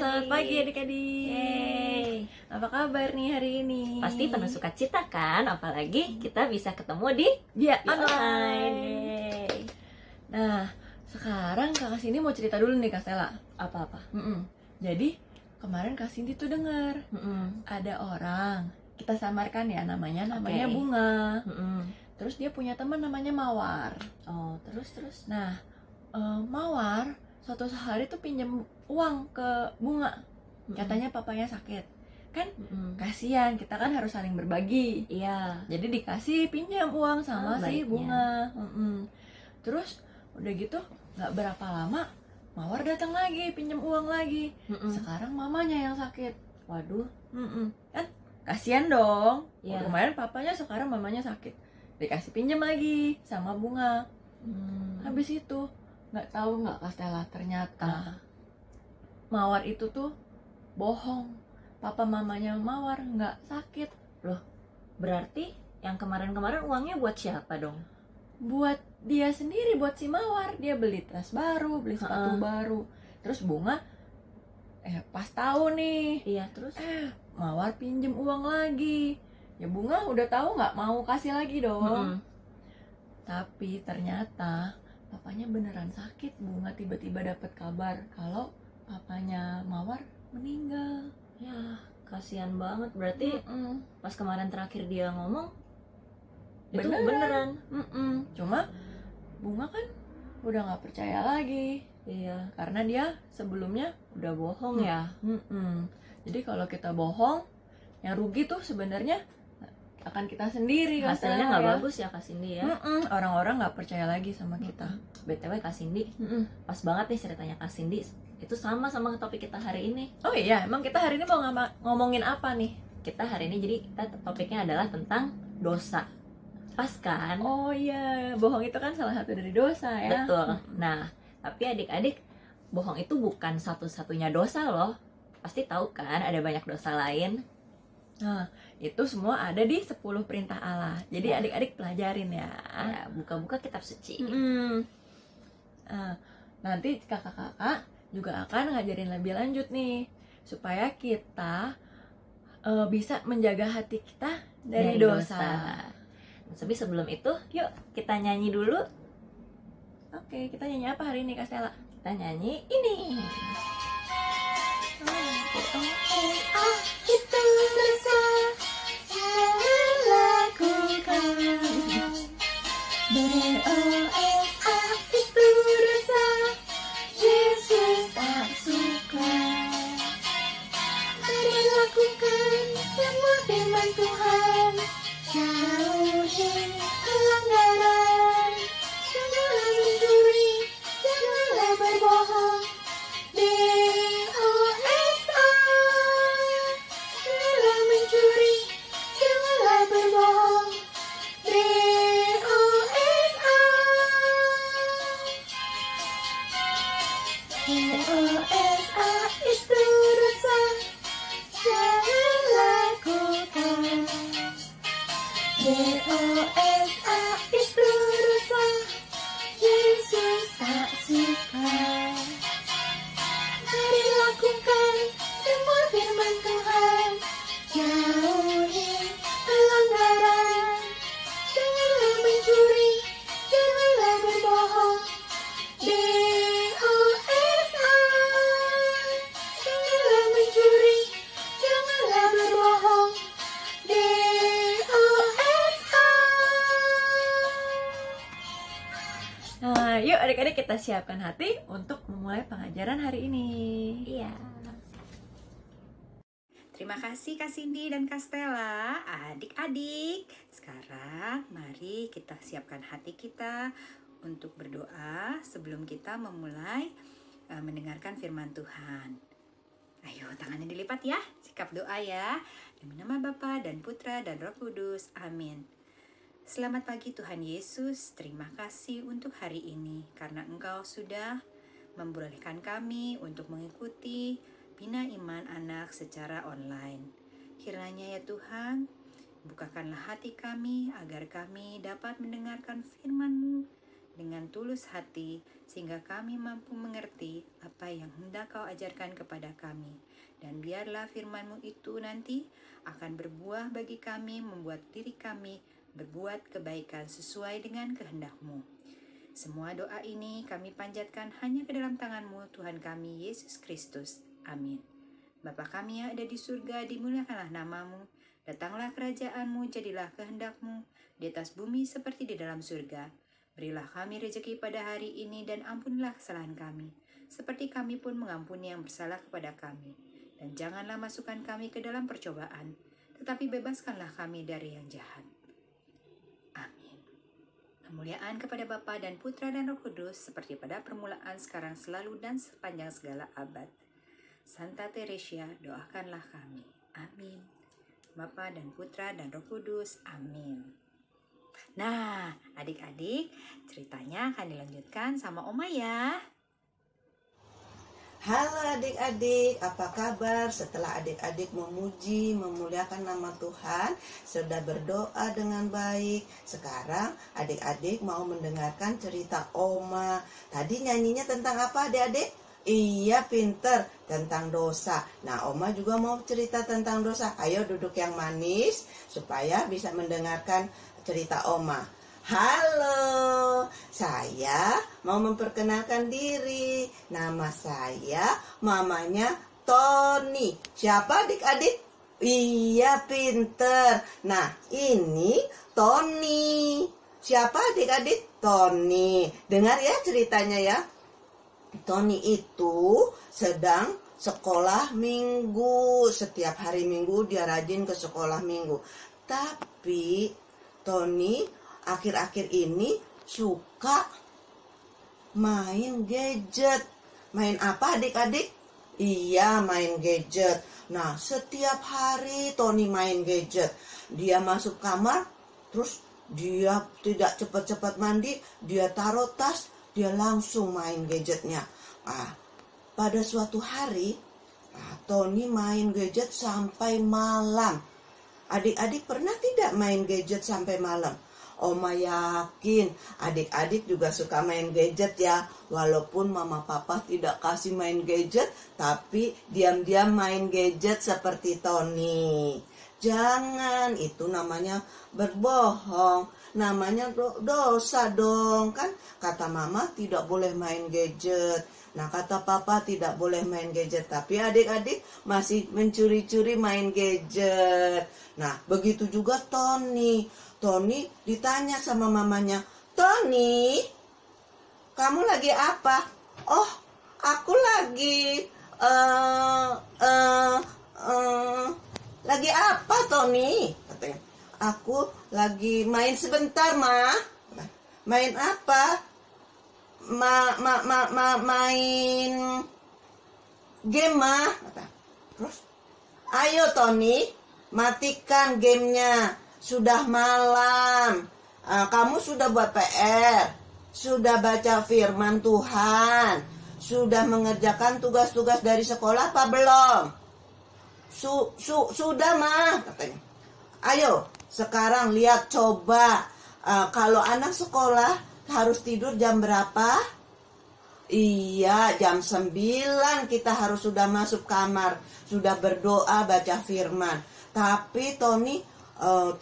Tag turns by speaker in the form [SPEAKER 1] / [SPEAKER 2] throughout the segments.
[SPEAKER 1] selamat pagi adik-adik.
[SPEAKER 2] Yeay.
[SPEAKER 1] Apa kabar nih hari ini?
[SPEAKER 2] Pasti penuh sukacita kan, apalagi kita bisa ketemu di
[SPEAKER 1] Dia
[SPEAKER 2] online.
[SPEAKER 1] Yeay. Nah, sekarang Kak Cindy mau cerita dulu nih Kak Stella.
[SPEAKER 2] Apa-apa?
[SPEAKER 1] Jadi, kemarin Kak Cindy tuh dengar ada orang, kita samarkan ya namanya
[SPEAKER 2] Oke.
[SPEAKER 1] Bunga. Terus dia punya teman namanya Mawar.
[SPEAKER 2] Oh, terus?
[SPEAKER 1] Nah, Mawar suatu hari tuh pinjam uang ke Bunga. Katanya papanya sakit. Kan kasihan, kita kan harus saling berbagi.
[SPEAKER 2] Iya.
[SPEAKER 1] Jadi dikasih pinjam uang sama si
[SPEAKER 2] baiknya.
[SPEAKER 1] Bunga. Terus udah gitu nggak berapa lama Mawar datang lagi pinjam uang lagi. Sekarang mamanya yang sakit.
[SPEAKER 2] Waduh.
[SPEAKER 1] Kan kasihan dong.
[SPEAKER 2] Iya.
[SPEAKER 1] Kemarin papanya, sekarang mamanya sakit. Dikasih pinjam lagi sama Bunga. Habis itu nggak tahu nggak Kak Stella, ternyata Mawar itu tuh bohong. Papa mamanya Mawar nggak sakit.
[SPEAKER 2] Berarti yang kemarin-kemarin uangnya buat siapa dong?
[SPEAKER 1] Buat dia sendiri, buat si Mawar. Dia beli tas baru, beli sepatu baru. Terus Bunga pas tahu nih,
[SPEAKER 2] Iya, terus?
[SPEAKER 1] Mawar pinjem uang lagi. Ya Bunga udah tahu nggak mau kasih lagi dong. Tapi ternyata papanya beneran sakit. Bunga tiba-tiba dapat kabar kalau papanya Mawar meninggal.
[SPEAKER 2] Ya, kasihan banget. Berarti pas kemarin terakhir dia ngomong itu beneran.
[SPEAKER 1] Cuma Bunga kan udah nggak percaya lagi.
[SPEAKER 2] Iya.
[SPEAKER 1] Karena dia sebelumnya udah bohong ya.
[SPEAKER 2] Mm.
[SPEAKER 1] Jadi kalau kita bohong, yang rugi tuh sebenarnya akan kita sendiri.
[SPEAKER 2] Hasilnya nggak bagus ya Kak Cindy ya.
[SPEAKER 1] Orang-orang nggak percaya lagi sama kita.
[SPEAKER 2] BTW Kak Cindy, pas banget nih ceritanya Kak Cindy. Itu sama topik kita hari ini.
[SPEAKER 1] Oh iya, emang kita hari ini mau ngomongin apa nih?
[SPEAKER 2] Kita hari ini jadi topiknya adalah tentang dosa. Pas kan?
[SPEAKER 1] Oh iya, bohong itu kan salah satu dari dosa ya.
[SPEAKER 2] Betul. Nah, tapi adik-adik, bohong itu bukan satu-satunya dosa loh. Pasti tahu kan ada banyak dosa lain.
[SPEAKER 1] Nah, itu semua ada di 10 perintah Allah. Jadi adik-adik pelajarin ya.
[SPEAKER 2] Ya, buka-buka kitab suci.
[SPEAKER 1] Nah, nanti kakak-kakak juga akan ngajarin lebih lanjut nih, supaya kita bisa menjaga hati kita dari dosa.
[SPEAKER 2] Tapi sebelum itu, yuk kita nyanyi dulu.
[SPEAKER 1] Oke, kita nyanyi apa hari ini Kak Stella?
[SPEAKER 2] Kita nyanyi ini.
[SPEAKER 3] Itu dosa, jangan lakukan. BOSA itu dosa, Yesus tak suka. Mari lakukan semua firman Tuhan, jauhi pelanggaran. Janganlah mencuri, janganlah berbohong. BOSA, janganlah mencuri, janganlah berbohong. BOSA, BOSA itu dosa, jangan lakukan. BOSA itu dosa, Yesus tak suka. Mari lakukan semua firman Tuhan, jauhi pelanggaran. Janganlah mencuri, janganlah berbohong. BOSA, janganlah mencuri, janganlah berbohong. BOSA.
[SPEAKER 1] Nah, yuk adik-adik kita siapkan hati untuk memulai pengajaran hari ini.
[SPEAKER 2] Iya.
[SPEAKER 4] Terima kasih Kak Cindy dan Kak Stella. Adik-adik, sekarang mari kita siapkan hati kita untuk berdoa sebelum kita memulai mendengarkan firman Tuhan. Ayo, tangannya dilipat ya, sikap doa ya. Demi nama Bapa dan Putra dan Roh Kudus, amin. Selamat pagi Tuhan Yesus, terima kasih untuk hari ini karena Engkau sudah membolehkan kami untuk mengikuti Bina Iman Anak secara online. Kiranya ya Tuhan, bukakanlah hati kami agar kami dapat mendengarkan firman-Mu dengan tulus hati, sehingga kami mampu mengerti apa yang hendak Kau ajarkan kepada kami. Dan biarlah firman-Mu itu nanti akan berbuah bagi kami, membuat diri kami berbuat kebaikan sesuai dengan kehendak-Mu. Semua doa ini kami panjatkan hanya ke dalam tangan-Mu, Tuhan kami, Yesus Kristus. Amin. Bapa kami yang ada di surga, dimuliakanlah nama-Mu. Datanglah kerajaan-Mu, jadilah kehendak-Mu, di atas bumi seperti di dalam surga. Berilah kami rezeki pada hari ini dan ampunilah kesalahan kami, seperti kami pun mengampuni yang bersalah kepada kami. Dan janganlah masukkan kami ke dalam percobaan, tetapi bebaskanlah kami dari yang jahat. Amin. Kemuliaan kepada Bapa dan Putra dan Roh Kudus, seperti pada permulaan, sekarang, selalu, dan sepanjang segala abad. Santa Teresia, doakanlah kami. Amin. Bapa dan Putra dan Roh Kudus. Amin. Nah, adik-adik, ceritanya akan dilanjutkan sama Oma ya.
[SPEAKER 5] Halo adik-adik, apa kabar? Setelah adik-adik memuji, memuliakan nama Tuhan, sudah berdoa dengan baik. Sekarang adik-adik mau mendengarkan cerita Oma. Tadi nyanyinya tentang apa adik-adik? Iya, pinter, tentang dosa. Nah, Oma juga mau cerita tentang dosa. Ayo duduk yang manis supaya bisa mendengarkan cerita Oma. Halo, saya mau memperkenalkan diri. Nama saya mamanya Tony. Siapa adik-adik? Iya, pinter. Nah, ini Tony. Siapa adik-adik? Tony. Dengar ya ceritanya ya. Tony itu sedang sekolah minggu. Setiap hari minggu dia rajin ke sekolah minggu. Tapi Tony akhir-akhir ini suka main gadget. Main apa adik-adik? Iya, main gadget. Nah, setiap hari Tony main gadget. Dia masuk kamar, terus dia tidak cepat-cepat mandi, dia taruh tas, dia langsung main gadgetnya. Nah, pada suatu hari, Tony main gadget sampai malam. Adik-adik pernah tidak main gadget sampai malam? Oma yakin adik-adik juga suka main gadget ya. Walaupun mama papa tidak kasih main gadget, tapi diam-diam main gadget seperti Tony. Jangan, itu namanya berbohong. Namanya dosa dong, kan? Kata mama tidak boleh main gadget. Nah, kata papa tidak boleh main gadget. Tapi adik-adik masih mencuri-curi main gadget. Nah, begitu juga Tony. Tony ditanya sama mamanya, Tony, kamu lagi apa? Oh, aku lagi lagi apa, Tony? Katanya, aku lagi main sebentar, Ma. Main apa? Main game, Ma. Terus, ayo Tony, matikan gamenya. Sudah malam. Kamu sudah buat PR, sudah baca firman Tuhan, sudah mengerjakan tugas-tugas dari sekolah apa belum? Sudah, Ma, katanya. Ayo, sekarang lihat, coba. Kalau anak sekolah harus tidur jam berapa? Iya, jam 9 kita harus sudah masuk kamar, sudah berdoa, baca firman. Tapi Tony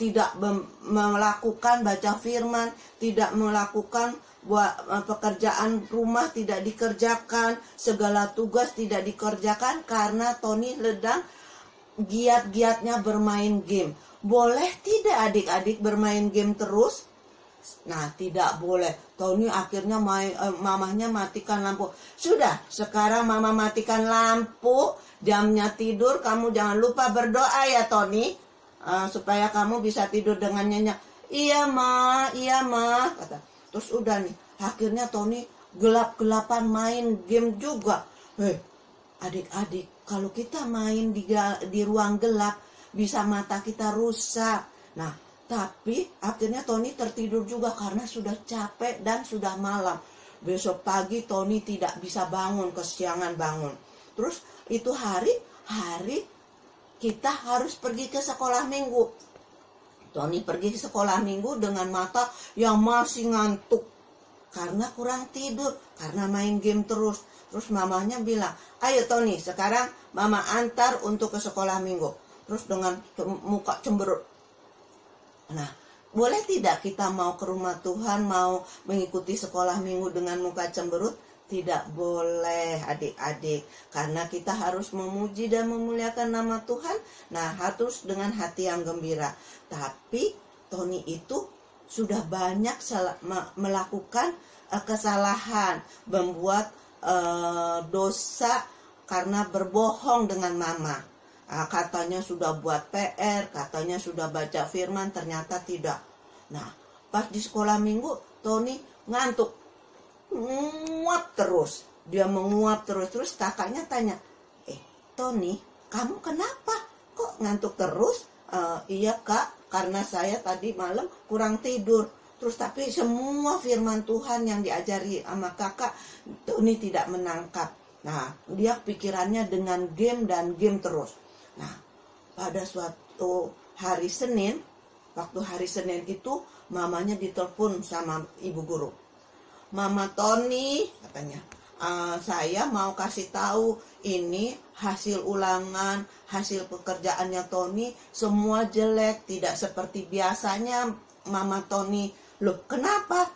[SPEAKER 5] tidak melakukan baca firman, tidak melakukan pekerjaan rumah, tidak dikerjakan, segala tugas tidak dikerjakan karena Tony sedang giat-giatnya bermain game. Boleh tidak adik-adik bermain game terus? Nah, tidak boleh. Tony akhirnya mamahnya matikan lampu. Sudah, sekarang mama matikan lampu, jamnya tidur, kamu jangan lupa berdoa ya Tony. Supaya kamu bisa tidur dengan nyenyak. Iya Ma, kata. Terus udah nih, akhirnya Tony gelap-gelapan main game juga. Adik-adik, kalau kita main di ruang gelap, bisa mata kita rusak. Nah, tapi akhirnya Tony tertidur juga karena sudah capek dan sudah malam. Besok pagi Tony tidak bisa bangun, kesiangan bangun. Terus itu hari kita harus pergi ke sekolah minggu. Tony pergi ke sekolah minggu dengan mata yang masih ngantuk. karena kurang tidur, karena main game terus. Terus mamanya bilang, ayo Tony, sekarang mama antar untuk ke sekolah minggu. Terus dengan muka cemberut. Nah, boleh tidak kita mau ke rumah Tuhan, mau mengikuti sekolah minggu dengan muka cemberut? Tidak boleh adik-adik, karena kita harus memuji dan memuliakan nama Tuhan. Nah, harus dengan hati yang gembira. Tapi Tony itu sudah banyak melakukan kesalahan, membuat dosa karena berbohong dengan mama. Katanya sudah buat PR, katanya sudah baca firman, ternyata tidak. Nah, pas di sekolah minggu, Tony ngantuk. Menguap terus, dia menguap terus kakaknya tanya, Tony, kamu kenapa kok ngantuk terus? Iya kak, karena saya tadi malam kurang tidur. Terus tapi semua firman Tuhan yang diajari sama kakak, Tony tidak menangkap. Nah, dia pikirannya dengan game dan game terus. Nah, pada suatu hari Senin, waktu hari Senin itu mamanya ditelepon sama ibu guru. Mama Tony, katanya, saya mau kasih tahu ini hasil ulangan, hasil pekerjaannya Tony, semua jelek, tidak seperti biasanya Mama Tony. Loh, kenapa?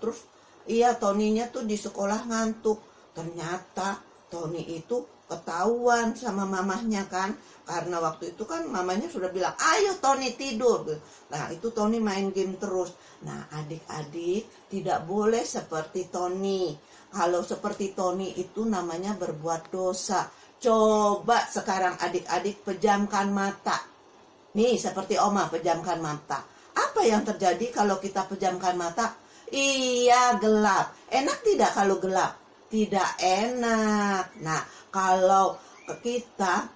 [SPEAKER 5] Terus, iya Tony-nya tuh di sekolah ngantuk. Ternyata Tony itu ketahuan sama mamahnya kan, karena waktu itu kan mamanya sudah bilang, ayo Tony tidur. Nah, itu Tony main game terus. Nah, adik-adik tidak boleh seperti Tony. Kalau seperti Tony itu namanya berbuat dosa. Coba sekarang adik-adik pejamkan mata. Nih, seperti Oma pejamkan mata. Apa yang terjadi kalau kita pejamkan mata? Iya, gelap. Enak tidak kalau gelap? Tidak enak. Nah, kalau kita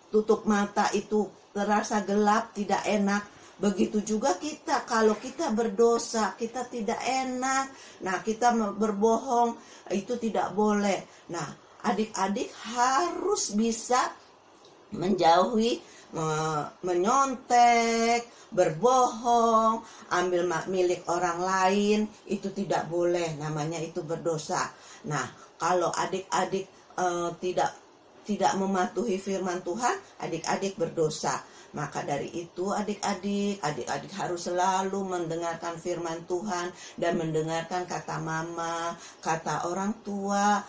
[SPEAKER 5] tutup mata itu terasa gelap, tidak enak. Begitu juga kita, kalau kita berdosa, kita tidak enak. Nah, kita berbohong, itu tidak boleh. Nah, adik-adik harus bisa menjauhi menyontek, berbohong, ambil milik orang lain, itu tidak boleh, namanya itu berdosa. Nah, kalau adik-adik tidak mematuhi firman Tuhan, adik-adik berdosa. Maka dari itu adik-adik harus selalu mendengarkan firman Tuhan dan mendengarkan kata mama, kata orang tua,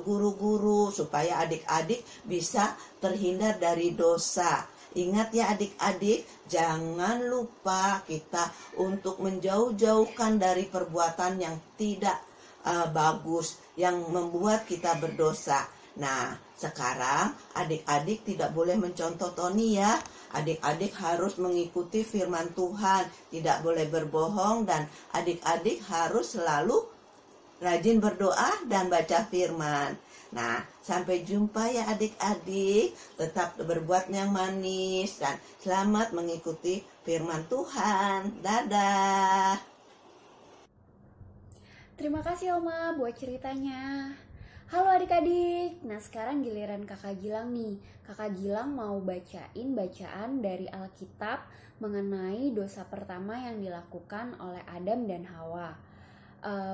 [SPEAKER 5] guru-guru, supaya adik-adik bisa terhindar dari dosa. Ingat ya adik-adik, jangan lupa kita untuk menjauh-jauhkan dari perbuatan yang tidak bagus, yang membuat kita berdosa. Nah, sekarang adik-adik tidak boleh mencontoh Tony ya. Adik-adik harus mengikuti firman Tuhan, tidak boleh berbohong, dan adik-adik harus selalu rajin berdoa dan baca firman. Nah, sampai jumpa ya adik-adik, tetap berbuat yang manis dan selamat mengikuti firman Tuhan. Dadah.
[SPEAKER 6] Terima kasih Oma buat ceritanya. Halo adik-adik, nah sekarang giliran kakak Gilang nih. Kakak Gilang mau bacain bacaan dari Alkitab mengenai dosa pertama yang dilakukan oleh Adam dan Hawa.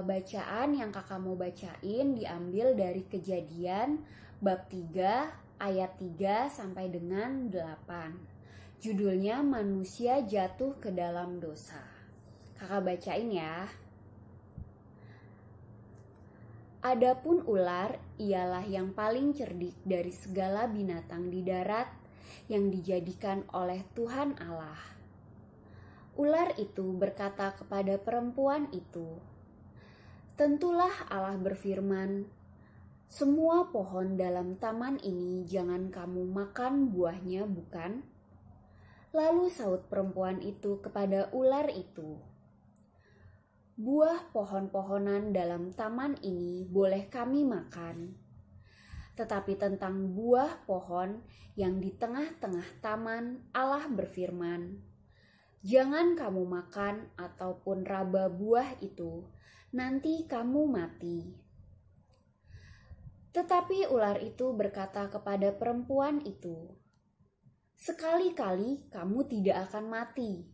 [SPEAKER 6] Bacaan yang kakak mau bacain diambil dari Kejadian bab 3 ayat 3 sampai dengan 8. Judulnya Manusia Jatuh ke Dalam Dosa. Kakak bacain ya. Adapun ular ialah yang paling cerdik dari segala binatang di darat yang dijadikan oleh Tuhan Allah. Ular itu berkata kepada perempuan itu, "Tentulah Allah berfirman, semua pohon dalam taman ini jangan kamu makan buahnya, bukan?" Lalu saut perempuan itu kepada ular itu, "Buah pohon-pohonan dalam taman ini boleh kami makan. Tetapi tentang buah pohon yang di tengah-tengah taman Allah berfirman, jangan kamu makan ataupun raba buah itu, nanti kamu mati." Tetapi ular itu berkata kepada perempuan itu, "Sekali-kali kamu tidak akan mati.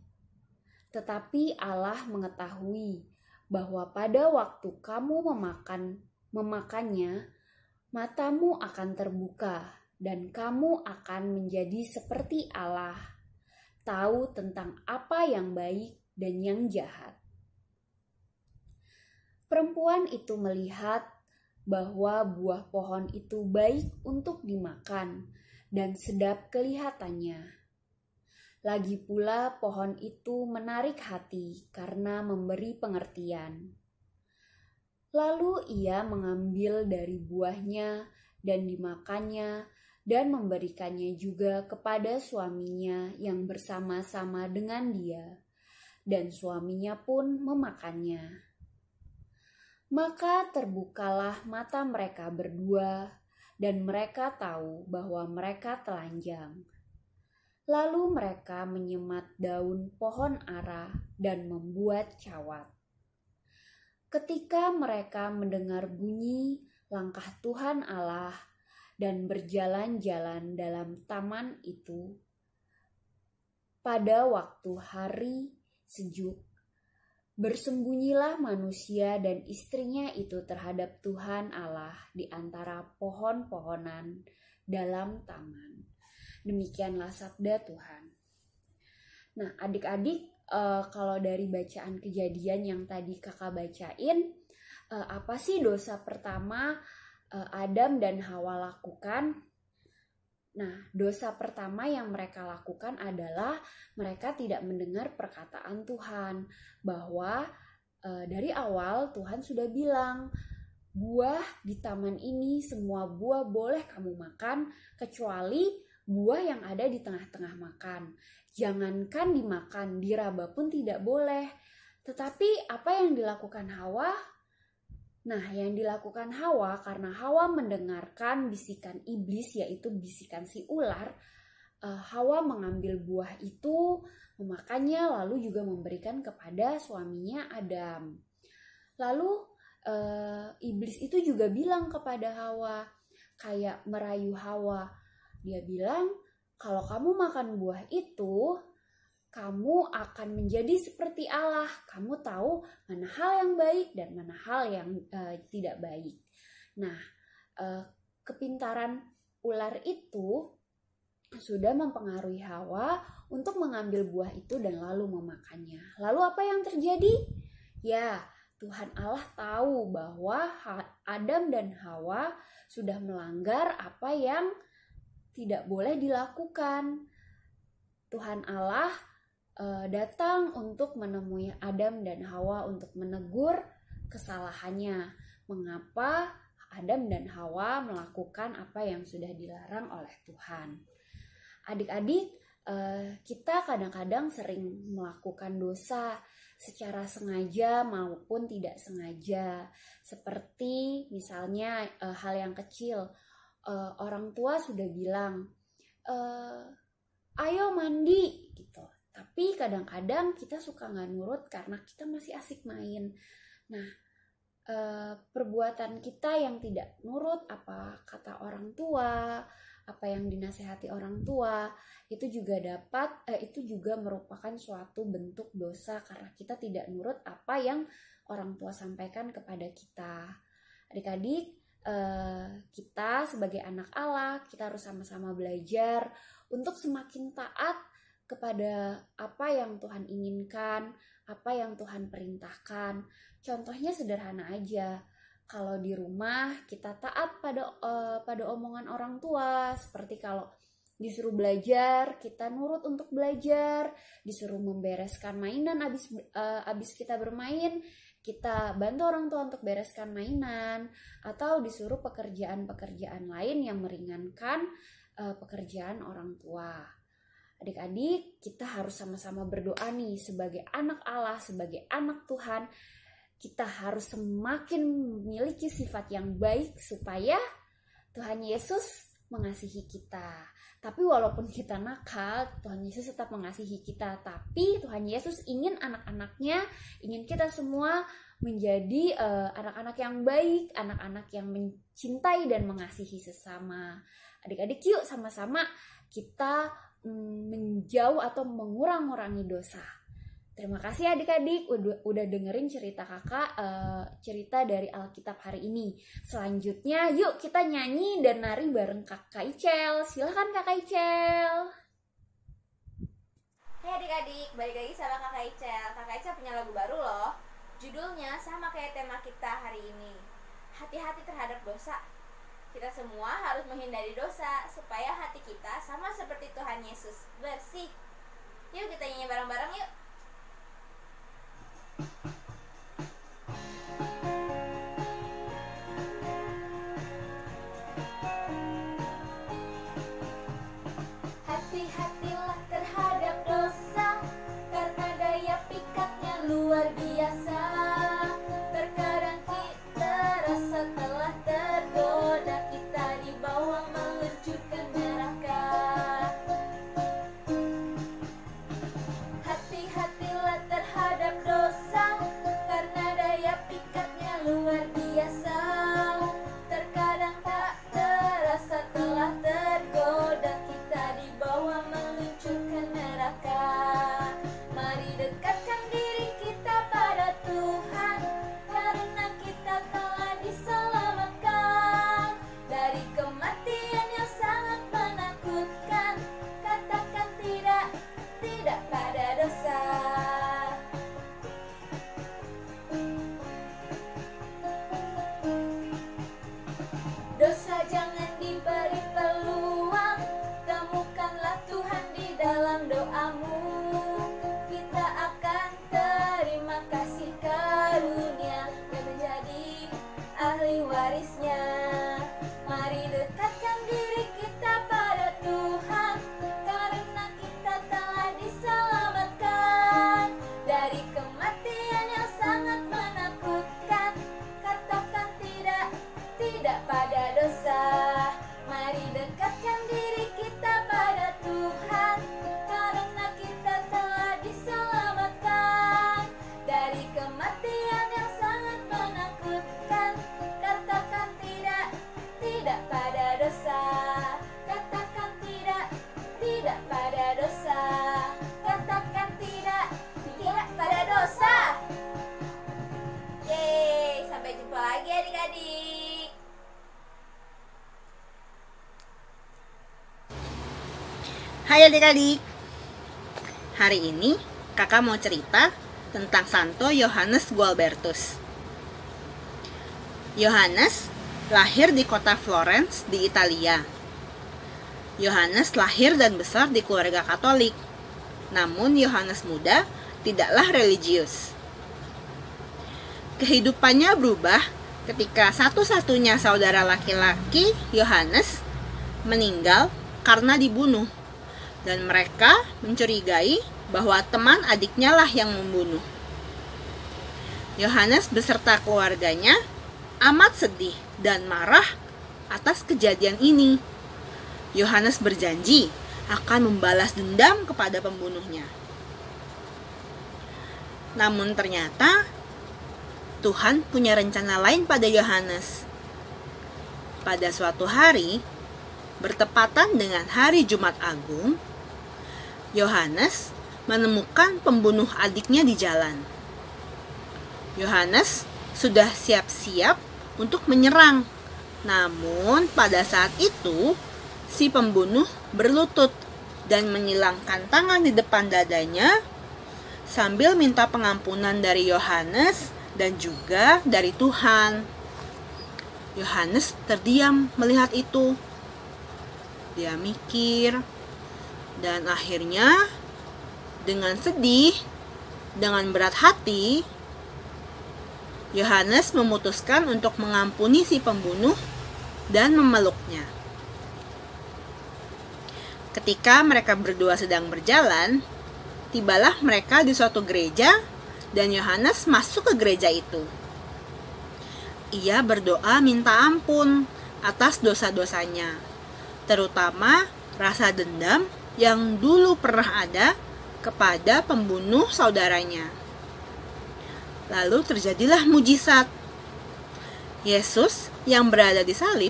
[SPEAKER 6] Tetapi Allah mengetahui bahwa pada waktu kamu memakannya, matamu akan terbuka dan kamu akan menjadi seperti Allah, tahu tentang apa yang baik dan yang jahat. Perempuan itu melihat bahwa buah pohon itu baik untuk dimakan dan sedap kelihatannya. Lagi pula pohon itu menarik hati karena memberi pengertian. Lalu ia mengambil dari buahnya dan dimakannya dan memberikannya juga kepada suaminya yang bersama-sama dengan dia, dan suaminya pun memakannya. Maka terbukalah mata mereka berdua, dan mereka tahu bahwa mereka telanjang. Lalu mereka menyemat daun pohon ara dan membuat cawat. Ketika mereka mendengar bunyi langkah Tuhan Allah dan berjalan-jalan dalam taman itu, pada waktu hari sejuk, bersembunyilah manusia dan istrinya itu terhadap Tuhan Allah di antara pohon-pohonan dalam taman. Demikianlah sabda Tuhan. Nah, adik-adik, kalau dari bacaan Kejadian yang tadi kakak bacain, apa sih dosa pertama Adam dan Hawa lakukan? Nah, dosa pertama yang mereka lakukan adalah mereka tidak mendengar perkataan Tuhan, bahwa dari awal Tuhan sudah bilang, buah di taman ini semua buah boleh kamu makan, kecuali buah yang ada di tengah-tengah makan. Jangankan dimakan, diraba pun tidak boleh. Tetapi apa yang dilakukan Hawa? Nah, yang dilakukan Hawa karena Hawa mendengarkan bisikan iblis, yaitu bisikan si ular, Hawa mengambil buah itu, memakannya, lalu juga memberikan kepada suaminya Adam. Lalu iblis itu juga bilang kepada Hawa, kayak merayu Hawa. Dia bilang, kalau kamu makan buah itu, kamu akan menjadi seperti Allah. Kamu tahu mana hal yang baik dan mana hal yang tidak baik. Nah, kepintaran ular itu sudah mempengaruhi Hawa untuk mengambil buah itu dan lalu memakannya. Lalu apa yang terjadi? Ya, Tuhan Allah tahu bahwa Adam dan Hawa sudah melanggar apa yang tidak boleh dilakukan. Tuhan Allah datang untuk menemui Adam dan Hawa untuk menegur kesalahannya. Mengapa Adam dan Hawa melakukan apa yang sudah dilarang oleh Tuhan? Adik-adik, kita kadang-kadang sering melakukan dosa secara sengaja maupun tidak sengaja. Seperti misalnya hal yang kecil, orang tua sudah bilang, ayo mandi gitu. Tapi kadang-kadang kita suka nggak nurut karena kita masih asik main. Nah, perbuatan kita yang tidak nurut apa kata orang tua, apa yang dinasehati orang tua, itu juga merupakan suatu bentuk dosa karena kita tidak nurut apa yang orang tua sampaikan kepada kita. Adik-adik, kita sebagai anak Allah, kita harus sama-sama belajar untuk semakin taat kepada apa yang Tuhan inginkan, apa yang Tuhan perintahkan. Contohnya sederhana aja, kalau di rumah kita taat pada omongan orang tua, seperti kalau disuruh belajar, kita nurut untuk belajar, disuruh membereskan mainan abis kita bermain, kita bantu orang tua untuk bereskan mainan, atau disuruh pekerjaan-pekerjaan lain yang meringankan pekerjaan orang tua. Adik-adik, kita harus sama-sama berdoa nih sebagai anak Allah, sebagai anak Tuhan. Kita harus semakin memiliki sifat yang baik supaya Tuhan Yesus mengasihi kita. Tapi walaupun kita nakal, Tuhan Yesus tetap mengasihi kita. Tapi Tuhan Yesus ingin anak-anaknya, ingin kita semua menjadi anak-anak yang baik, anak-anak yang mencintai dan mengasihi sesama. Adik-adik, yuk sama-sama kita menjauh atau mengurangi dosa. Terima kasih adik-adik udah dengerin cerita kakak, cerita dari Alkitab hari ini. Selanjutnya yuk kita nyanyi dan nari bareng Kakak Icel. Silakan Kakak Icel.
[SPEAKER 7] Hai adik-adik, balik lagi sama Kakak Icel. Kakak Icel punya lagu baru loh. Judulnya sama kayak tema kita hari ini, hati-hati terhadap dosa. Kita semua harus menghindari dosa supaya hati kita sama seperti Tuhan Yesus, bersih. Yuk kita nyanyi bareng-bareng yuk.
[SPEAKER 3] Hati-hatilah terhadap dosa, karena daya pikatnya luar biasa. Terkadang kita rasa telah tergoda, kita dibawa menuju ke neraka. Hati-hatilah terhadap dosa, karena daya pikatnya luar biasa. Terkadang tak terasa telah tergoda, kita dibawa menuju ke neraka. Mari dekatkan diri kita pada Tuhan, karena kita telah diselamatkan dari kematian yang sangat menakutkan. Katakan tidak, tidak pada dosa. Dosa jangan diberi peluang, temukanlah Tuhan di dalam doamu. Kita akan terima kasih karunia dan menjadi ahli warisnya. Mari dekatkan diri kita pada Tuhan, karena kita telah diselamatkan dari kematian yang sangat menakutkan. Katakan tidak, tidak pada dosa. Mari dekatkan diri kita pada Tuhan, karena kita telah diselamatkan dari kematian yang sangat menakutkan. Katakan tidak, tidak pada dosa. Katakan tidak, tidak pada dosa. Katakan tidak, tidak pada dosa. Yeay, sampai jumpa lagi adik-adik.
[SPEAKER 4] Hai adik-adik, hari ini kakak mau cerita tentang Santo Yohanes Gualbertus. Yohanes lahir di kota Florence di Italia. Yohanes lahir dan besar di keluarga Katolik. Namun Yohanes muda tidaklah religius. Kehidupannya berubah ketika satu-satunya saudara laki-laki Yohanes meninggal karena dibunuh. Dan mereka mencurigai bahwa teman adiknya lah yang membunuh. Yohanes beserta keluarganya amat sedih dan marah atas kejadian ini. Yohanes berjanji akan membalas dendam kepada pembunuhnya. Namun ternyata Tuhan punya rencana lain pada Yohanes. Pada suatu hari, bertepatan dengan hari Jumat Agung, Yohanes menemukan pembunuh adiknya di jalan. Yohanes sudah siap-siap untuk menyerang. Namun pada saat itu, si pembunuh berlutut dan menyilangkan tangan di depan dadanya sambil minta pengampunan dari Yohanes dan juga dari Tuhan. Yohanes terdiam melihat itu. Dia mikir, dan akhirnya dengan sedih, dengan berat hati, Yohanes memutuskan untuk mengampuni si pembunuh dan memeluknya. Ketika mereka berdua sedang berjalan, tibalah mereka di suatu gereja dan Yohanes masuk ke gereja itu. Ia berdoa minta ampun atas dosa-dosanya, terutama rasa dendam yang dulu pernah ada kepada pembunuh saudaranya. Lalu terjadilah mujizat. Yesus yang berada di salib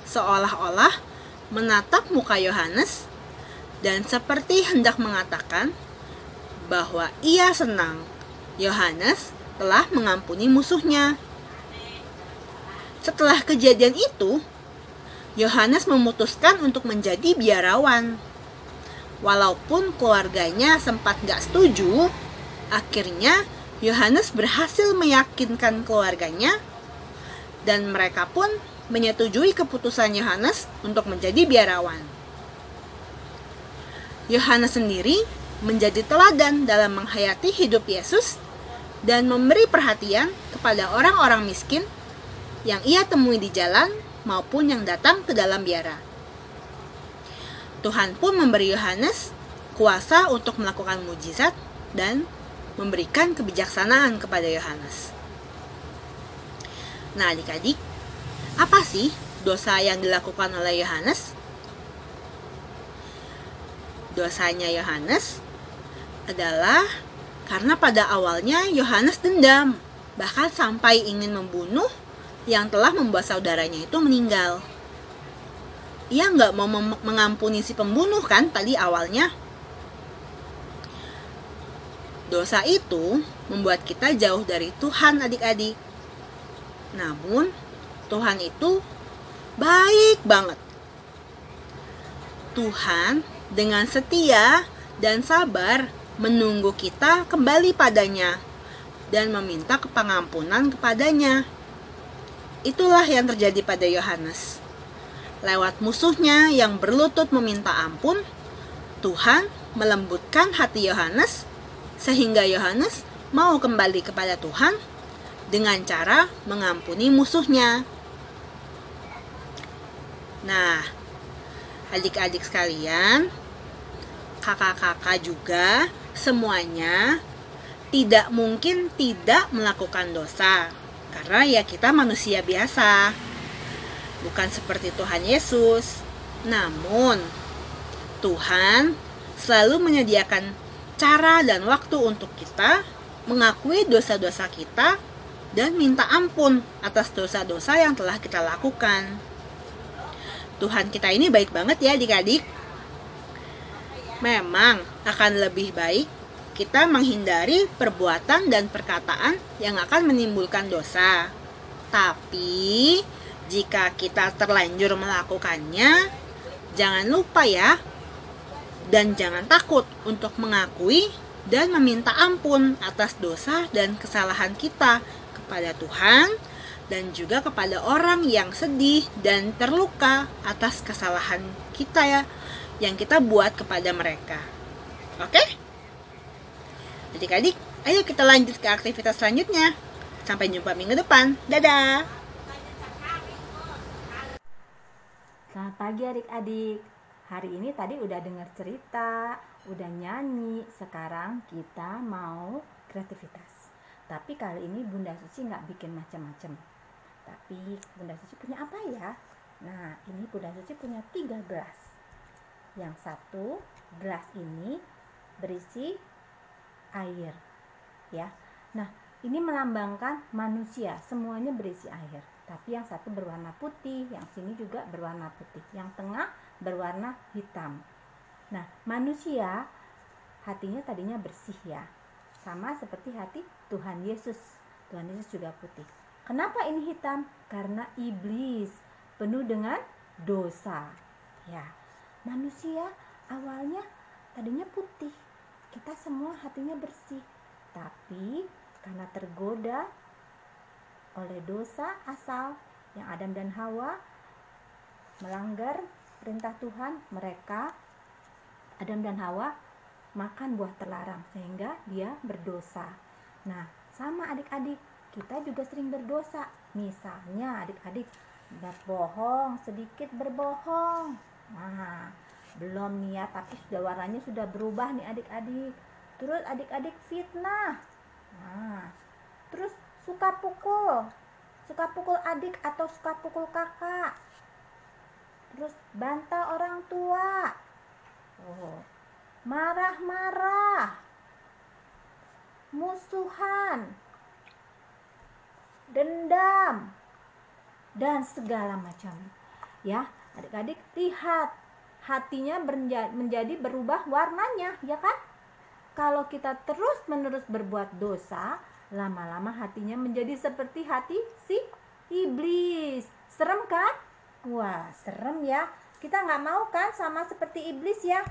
[SPEAKER 4] seolah-olah menatap muka Yohanes dan seperti hendak mengatakan,
[SPEAKER 8] bahwa ia senang Yohanes telah mengampuni musuhnya. Setelah kejadian itu, Yohanes memutuskan untuk menjadi biarawan. Walaupun keluarganya sempat gak setuju, akhirnya Yohanes berhasil meyakinkan keluarganya dan mereka pun menyetujui keputusan Yohanes untuk menjadi biarawan. Yohanes sendiri menjadi teladan dalam menghayati hidup Yesus dan memberi perhatian kepada orang-orang miskin yang ia temui di jalan maupun yang datang ke dalam biara. Tuhan pun memberi Yohanes kuasa untuk melakukan mujizat dan memberikan kebijaksanaan kepada Yohanes. Nah, adik-adik, apa sih dosa yang dilakukan oleh Yohanes? Dosanya Yohanes adalah karena pada awalnya Yohanes dendam, bahkan sampai ingin membunuh yang telah membuat saudaranya itu meninggal. Ia nggak mau mengampuni si pembunuh kan tadi awalnya. Dosa itu membuat kita jauh dari Tuhan, adik-adik. Namun Tuhan itu baik banget. Tuhan dengan setia dan sabar menunggu kita kembali padanya dan meminta pengampunan kepadanya. Itulah yang terjadi pada Yohanes. Lewat musuhnya yang berlutut meminta ampun, Tuhan melembutkan hati Yohanes sehingga Yohanes mau kembali kepada Tuhan dengan cara mengampuni musuhnya. Nah, adik-adik sekalian, kakak-kakak juga semuanya tidak mungkin tidak melakukan dosa. Karena ya kita manusia biasa. Bukan seperti Tuhan Yesus. Namun, Tuhan selalu menyediakan cara dan waktu untuk kita mengakui dosa-dosa kita dan minta ampun atas dosa-dosa yang telah kita lakukan. Tuhan kita ini baik banget ya adik-adik. Memang akan lebih baik kita menghindari perbuatan dan perkataan yang akan menimbulkan dosa. Tapi jika kita terlanjur melakukannya, jangan lupa ya, dan jangan takut untuk mengakui dan meminta ampun atas dosa dan kesalahan kita kepada Tuhan dan juga kepada orang yang sedih dan terluka atas kesalahan kita ya, yang kita buat kepada mereka. Oke? Adik-adik, ayo kita lanjut ke aktivitas selanjutnya. Sampai jumpa minggu depan. Dadah!
[SPEAKER 9] Selamat pagi adik-adik. Hari ini tadi udah dengar cerita, udah nyanyi. Sekarang kita mau kreativitas. Tapi kali ini Bunda Suci nggak bikin macam-macam. Tapi Bunda Suci punya apa ya? Nah, ini Bunda Suci punya 3 gelas. Yang satu gelas ini berisi air, ya. Nah, ini melambangkan manusia, semuanya berisi air. Tapi yang satu berwarna putih, yang sini juga berwarna putih, yang tengah berwarna hitam. Nah, manusia hatinya tadinya bersih ya, sama seperti hati Tuhan Yesus. Tuhan Yesus juga putih. Kenapa ini hitam? Karena iblis penuh dengan dosa. Ya, manusia awalnya tadinya putih. Kita semua hatinya bersih, tapi karena tergoda oleh dosa asal yang Adam dan Hawa melanggar perintah Tuhan, mereka Adam dan Hawa makan buah terlarang sehingga dia berdosa. Nah, sama adik-adik, kita juga sering berdosa. Misalnya adik-adik berbohong, sedikit berbohong. Nah, belum nih ya, tapi sudah warnanya sudah berubah nih adik-adik. Terus adik-adik fitnah. Nah, terus suka pukul adik atau suka pukul kakak. Terus bantah orang tua. Marah-marah. Musuhan. Dendam. Dan segala macam. Ya, adik-adik lihat. Hatinya menjadi berubah warnanya, ya kan? Kalau kita terus-menerus berbuat dosa, lama-lama hatinya menjadi seperti hati si iblis. Serem kan? Wah, serem ya. Kita nggak mau kan sama seperti iblis ya.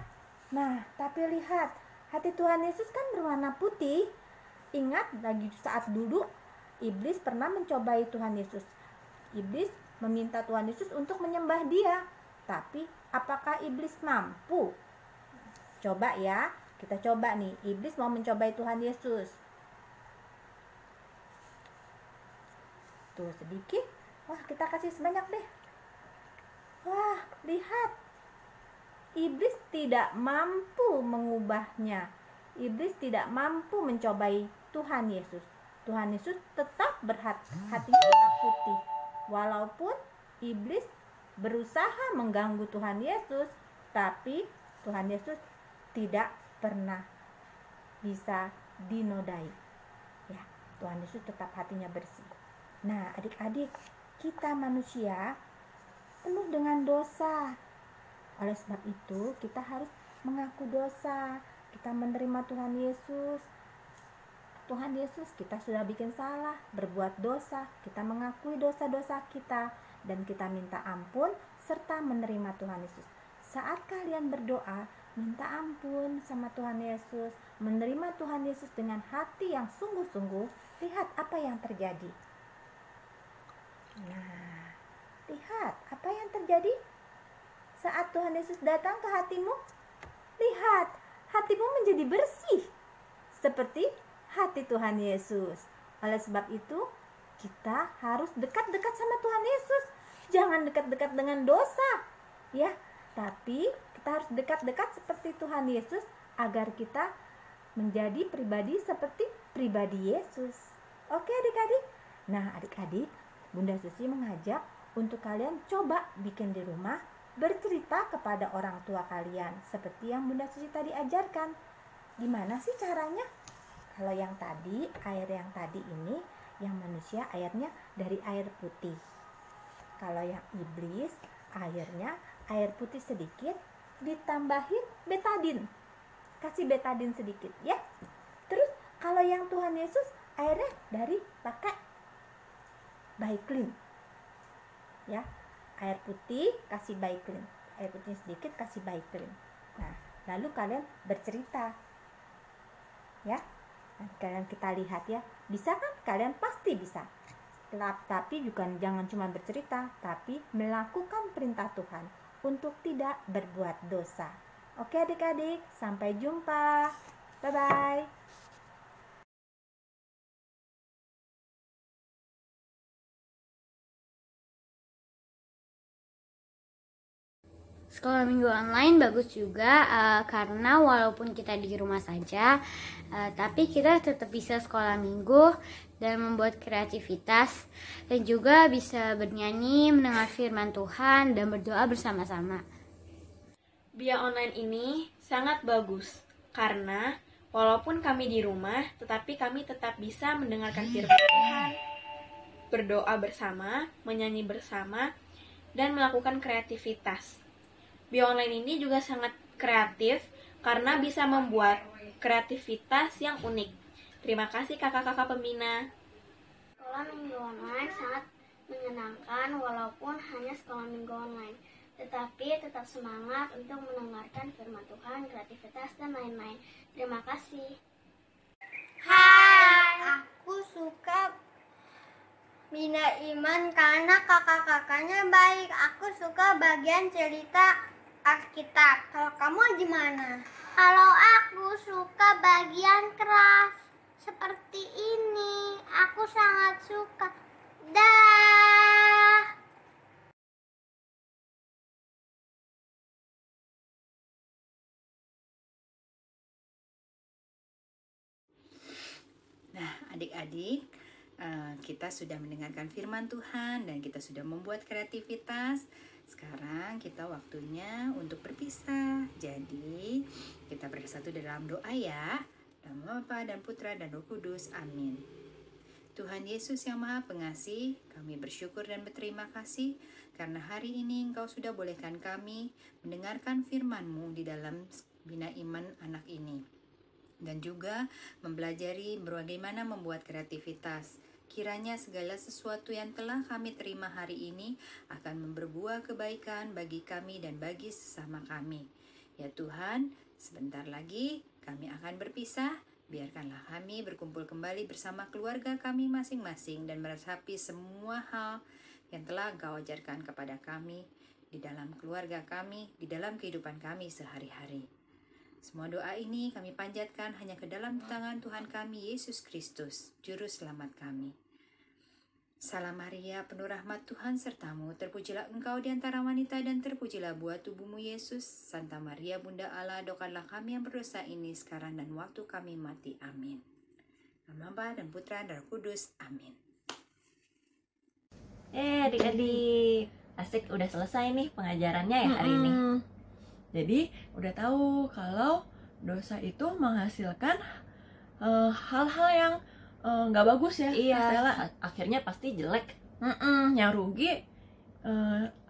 [SPEAKER 9] Nah, tapi lihat, hati Tuhan Yesus kan berwarna putih. Ingat lagi saat dulu iblis pernah mencobai Tuhan Yesus. Iblis meminta Tuhan Yesus untuk menyembah dia. Tapi apakah iblis mampu? Coba ya, kita coba nih. Iblis mau mencobai Tuhan Yesus. Tuh sedikit. Wah, kita kasih sebanyak deh. Wah, lihat. Iblis tidak mampu mengubahnya. Iblis tidak mampu mencobai Tuhan Yesus. Tuhan Yesus tetap hatinya tetap putih. Walaupun iblis berusaha mengganggu Tuhan Yesus, tapi Tuhan Yesus tidak pernah bisa dinodai. Ya, Tuhan Yesus tetap hatinya bersih. Nah, adik-adik, kita manusia penuh dengan dosa. Oleh sebab itu, kita harus mengaku dosa. Kita menerima Tuhan Yesus. Tuhan Yesus, kita sudah bikin salah, berbuat dosa. Kita mengakui dosa-dosa kita dan kita minta ampun serta menerima Tuhan Yesus. Saat kalian berdoa, minta ampun sama Tuhan Yesus, menerima Tuhan Yesus dengan hati yang sungguh-sungguh, lihat apa yang terjadi. Nah, lihat apa yang terjadi saat Tuhan Yesus datang ke hatimu. Lihat, hatimu menjadi bersih seperti hati Tuhan Yesus. Oleh sebab itu, kita harus dekat-dekat sama Tuhan Yesus. Jangan dekat-dekat dengan dosa, ya. Tapi kita harus dekat-dekat seperti Tuhan Yesus agar kita menjadi pribadi seperti pribadi Yesus. Oke adik-adik? Nah adik-adik, Bunda Susi mengajak untuk kalian coba bikin di rumah, bercerita kepada orang tua kalian seperti yang Bunda Susi tadi ajarkan. Gimana sih caranya? Kalau yang tadi, air yang tadi ini, yang manusia airnya dari air putih. Kalau yang iblis, airnya air putih sedikit ditambahin betadin. Kasih betadin sedikit ya. Terus kalau yang Tuhan Yesus, airnya dari pakai Baiklin. Ya, air putih kasih Baiklin. Air putih sedikit kasih Baiklin. Nah, lalu kalian bercerita. Ya. Nah, kalian kita lihat ya. Bisa kan? Kalian pasti bisa. Tapi juga jangan cuma bercerita, tapi melakukan perintah Tuhan untuk tidak berbuat dosa. Oke adik-adik, sampai jumpa. Bye-bye.
[SPEAKER 6] Sekolah minggu online bagus juga karena walaupun kita di rumah saja, tapi kita tetap bisa sekolah minggu dan membuat kreativitas dan juga bisa bernyanyi, mendengar firman Tuhan dan berdoa bersama-sama.
[SPEAKER 1] Bia online ini sangat bagus karena walaupun kami di rumah, tetapi kami tetap bisa mendengarkan firman Tuhan, berdoa bersama, menyanyi bersama, dan melakukan kreativitas. Bia online ini juga sangat kreatif karena bisa membuat kreativitas yang unik. Terima kasih kakak-kakak pembina.
[SPEAKER 10] Sekolah minggu online sangat menyenangkan walaupun hanya sekolah minggu online. Tetapi tetap semangat untuk mendengarkan firman Tuhan, kreativitas, dan lain-lain. Terima kasih.
[SPEAKER 3] Hai, aku suka Bina Iman karena kakak-kakaknya baik. Aku suka bagian cerita Alkitab. Kalau kamu gimana? Kalau aku suka bagian keras seperti ini. Aku sangat suka. Dah.
[SPEAKER 4] Nah, adik-adik, kita sudah mendengarkan firman Tuhan dan kita sudah membuat kreativitas. Sekarang kita waktunya untuk berpisah. Jadi, kita bersatu dalam doa ya. Dalam nama Bapa dan Putra dan Roh Kudus. Amin. Tuhan Yesus yang Maha Pengasih, kami bersyukur dan berterima kasih karena hari ini Engkau sudah bolehkan kami mendengarkan firman-Mu di dalam Bina Iman anak ini. dan juga mempelajari bagaimana membuat kreativitas. Kiranya segala sesuatu yang telah kami terima hari ini akan berbuah kebaikan bagi kami dan bagi sesama kami. Ya Tuhan, sebentar lagi kami akan berpisah. Biarkanlah kami berkumpul kembali bersama keluarga kami masing-masing dan meresapi semua hal yang telah Engkau ajarkan kepada kami di dalam keluarga kami, di dalam kehidupan kami sehari-hari. Semua doa ini kami panjatkan hanya ke dalam tangan Tuhan kami, Yesus Kristus, Juru Selamat kami. Salam Maria, penuh rahmat Tuhan sertamu, terpujilah engkau di antara wanita dan terpujilah buah tubuhmu Yesus. Santa Maria Bunda Allah, doakanlah kami yang berdosa ini sekarang dan waktu kami mati. Amin. Nama Bapa dan Putra dan Roh Kudus. Amin.
[SPEAKER 2] Adik-adik, asik, udah selesai nih pengajarannya ya hari ini.
[SPEAKER 1] Jadi udah tahu kalau dosa itu menghasilkan hal-hal yang nggak bagus ya.
[SPEAKER 2] Iya,
[SPEAKER 1] Stella.
[SPEAKER 2] akhirnya pasti jelek.
[SPEAKER 1] Yang rugi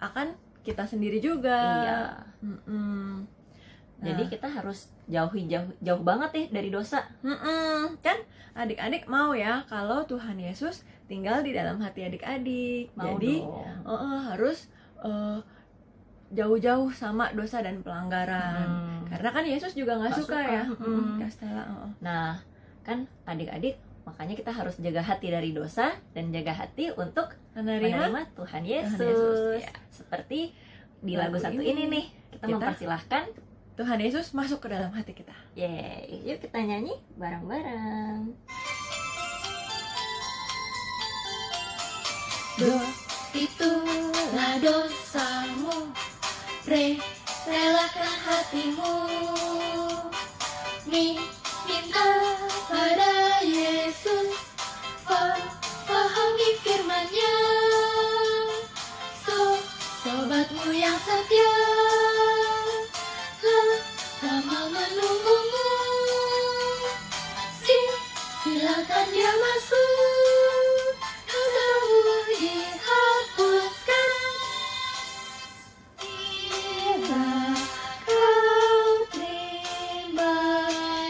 [SPEAKER 1] akan kita sendiri juga.
[SPEAKER 2] Iya. Jadi kita harus jauh banget nih dari dosa.
[SPEAKER 1] Kan adik-adik mau ya kalau Tuhan Yesus tinggal di dalam hati adik-adik.
[SPEAKER 2] Mau
[SPEAKER 1] Jadi
[SPEAKER 2] dong.
[SPEAKER 1] harus jauh-jauh sama dosa dan pelanggaran. Karena kan Yesus juga nggak suka ya. Kak Stella.
[SPEAKER 2] Nah, kan adik-adik, makanya kita harus jaga hati dari dosa dan jaga hati untuk menerima Tuhan Yesus.
[SPEAKER 1] Ya.
[SPEAKER 2] Seperti di lagu satu ini nih, kita mempersilahkan
[SPEAKER 1] Tuhan Yesus masuk ke dalam hati kita.
[SPEAKER 2] Yeay, yuk kita nyanyi bareng-bareng.
[SPEAKER 1] Itulah dosamu, relakan hatimu, minta pada Yesus, pahami firman-Nya. Sobatmu yang setia, lama menunggumu, silakan dia masuk, dosamu dihapuskan. Bila kau terima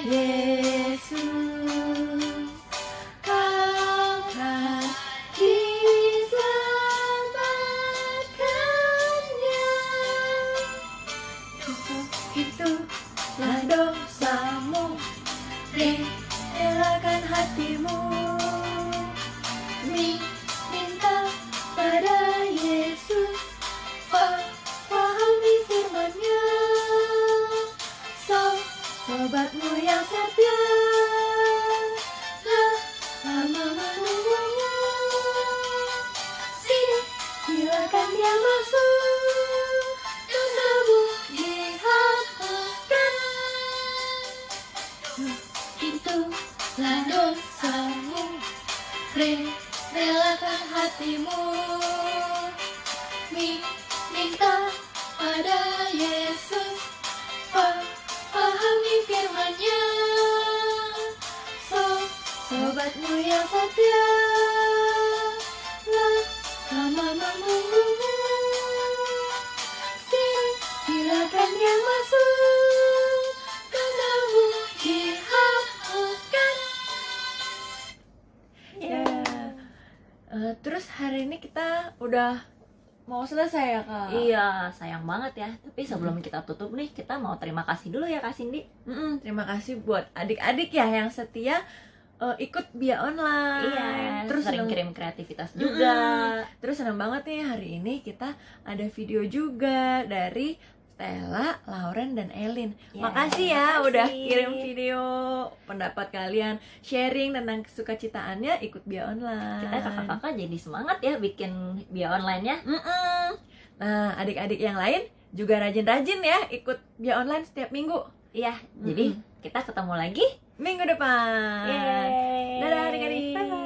[SPEAKER 1] Yesus, kau akan diselamatkannya. Itulah dosamu, relakan hatimu, minta pada Yesus, pahami firman-Nya. Sobatmu yang setia, lama menunggumu, silakan dia masuk, dosamu dihapuskan. Itulah dosamu, relakan hatimu, minta pada Yesus, pahami firman-Nya. Sobatmu yang setia, lama menunggumu, silakan dia masuk, dosamu dihapuskan. Terus hari ini kita udah mau selesai ya Kak?
[SPEAKER 2] Iya, sayang banget ya. Tapi sebelum kita tutup nih, kita mau terima kasih dulu ya Kak Cindy.
[SPEAKER 1] Terima kasih buat adik-adik ya yang setia ikut Bia Online.
[SPEAKER 2] Iya,
[SPEAKER 1] terus
[SPEAKER 2] sering kirim kreativitas juga.
[SPEAKER 1] Terus senang banget nih hari ini kita ada video juga dari Stella, Lauren, dan Elin. Makasih ya udah kirim video pendapat kalian, sharing tentang kesukacitaannya ikut Bia Online.
[SPEAKER 2] Kita kakak-kakak jadi semangat ya bikin Bia Online-nya.
[SPEAKER 1] Nah, adik-adik yang lain juga rajin-rajin ya ikut Bia Online setiap minggu.
[SPEAKER 2] Iya, jadi kita ketemu lagi
[SPEAKER 1] minggu depan.
[SPEAKER 2] Yeay.
[SPEAKER 1] Dadah adik-adik.
[SPEAKER 2] Bye-bye.